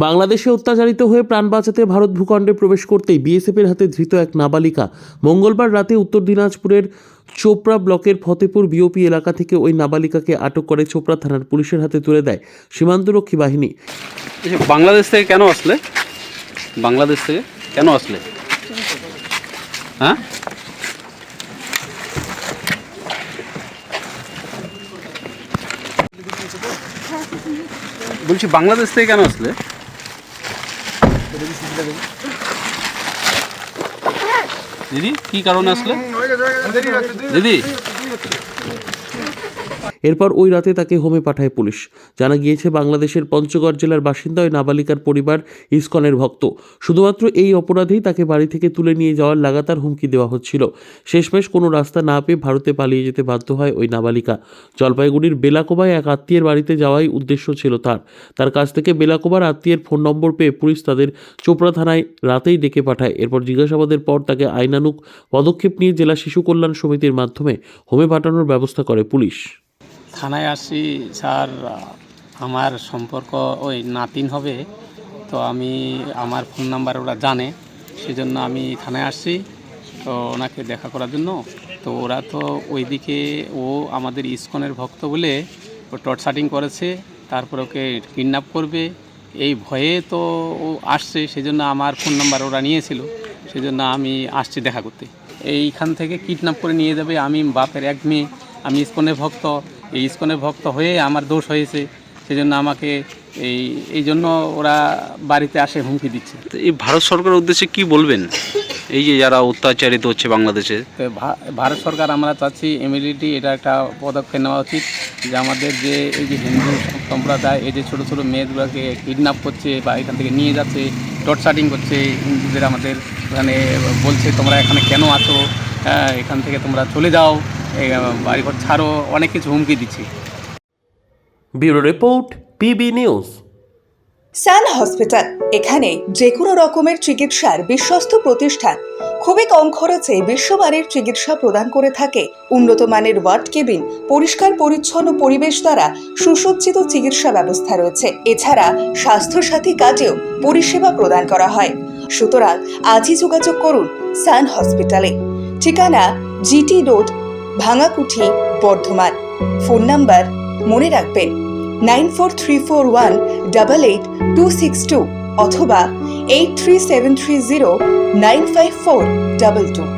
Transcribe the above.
বাংলাদেশে অত্যাচারিত হয়ে প্রাণ বাঁচাতে ভারত ভূখণ্ডে প্রবেশ করতেই বিএসএফের হাতে ধৃত এক নাবালিকা। মঙ্গলবার রাতে উত্তর দিনাজপুরের চোপড়া ব্লকের ফতেপুর বিওপি এলাকা থেকে ওই নাবালিকাকে আটক করে চোপড়া থানার পুলিশের হাতে তুলে দেয় সীমান্তরক্ষী বাহিনী। বাংলাদেশ থেকে কেন আসলে? বাংলাদেশ থেকে কেন আসলে? হ্যাঁ, বলছি বাংলাদেশ থেকে কেন আসলে? দিদি কি কারণে আসলে দিদি? এরপর ওই রাতে তাকে হোমে পাঠায় পুলিশ। জানা গিয়েছে, বাংলাদেশের পঞ্চগড় জেলার বাসিন্দা ওই নাবালিকার পরিবার ইসকনের ভক্ত। শুধুমাত্র এই অপরাধেই তাকে বাড়ি থেকে তুলে নিয়ে যাওয়ার লাগাতার হুমকি দেওয়া হচ্ছিল। শেষমেশ কোনো রাস্তা না পেয়ে ভারতে পালিয়ে যেতে বাধ্য হয় ওই নাবালিকা। জলপাইগুড়ির বেলাকোবায় এক আত্মীয়ের বাড়িতে যাওয়াই উদ্দেশ্য ছিল তার কাছ থেকে বেলাকোবার আত্মীয়ের ফোন নম্বর পেয়ে পুলিশ তাদের চোপড়া থানায় রাতেই ডেকে পাঠায়। এরপর জিজ্ঞাসাবাদের পর তাকে আইনানুগ পদক্ষেপ নিয়ে জেলা শিশু কল্যাণ সমিতির মাধ্যমে হোমে পাঠানোর ব্যবস্থা করে পুলিশ। থানায় আসি স্যার, আমার সম্পর্ক ওই নাতিন হবে, তো আমি আমার ফোন নাম্বার ওরা জানে, সেজন্য আমি থানায় আসছি তো ওনাকে দেখা করার জন্য। তো ওরা তো ওইদিকে ও আমাদের ইসকনের ভক্ত বলে ও টর্চারিং করেছে, তারপর ওকে কিডন্যাপ করবে এই ভয়ে তো ও আসছে, সেজন্য আমার ফোন নাম্বার ওরা নিয়েছিল, সেজন্য আমি আসছি দেখা করতে। এইখান থেকে কিডন্যাপ করে নিয়ে যাবে। আমি বাপের এক মেয়ে, আমি ইসকনের ভক্ত, এই ইসকনের ভক্ত হয়ে আমার দোষ হয়েছে, সেজন্য আমাকে এই জন্য ওরা বাড়িতে আসে হুমকি দিচ্ছে। এই ভারত সরকারের উদ্দেশ্যে কি বলবেন, এই যে যারা অত্যাচারিত হচ্ছে বাংলাদেশে? তো ভারত সরকার আমরা চাচ্ছি ইমিডিয়েটলি এটা একটা পদক্ষেপ নেওয়া উচিত, যে আমাদের যে এই যে হিন্দু সম্প্রদায় এই যে ছোটো ছোটো মেয়েগুলোকে কিডন্যাপ করছে বা এখান থেকে নিয়ে যাচ্ছে, টর্চারিং করছে, হিন্দুদের আমাদের এখানে বলছে তোমরা এখানে কেন আছো, এখান থেকে তোমরা চলে যাও, বাড়িঘর ছাড়ো, অনেক কিছু হুমকি দিচ্ছি। Bureau report, PB news. Sun hospital, এখানে যে কোনো রকমের চিকিৎসার বিশ্বস্ত প্রতিষ্ঠান। খুবই কম খরচে বিশ্বমানের চিকিৎসা প্রদান করে থাকে। উন্নত মানের ওয়ার্ড কেবিন, পরিষ্কার পরিচ্ছন্ন পরিবেশ দ্বারা সুসজ্জিত চিকিৎসা ব্যবস্থা রয়েছে। এছাড়া স্বাস্থ্যসাথী কাজেও পরিষেবা প্রদান করা হয়। সুতরাং আজই যোগাযোগ করুন সান হসপিটালে। ঠিকানা GT road, Bhangakuthi, Bardhaman. Phone number মনে রাখবেন 9434188262 অথবা 83730954222।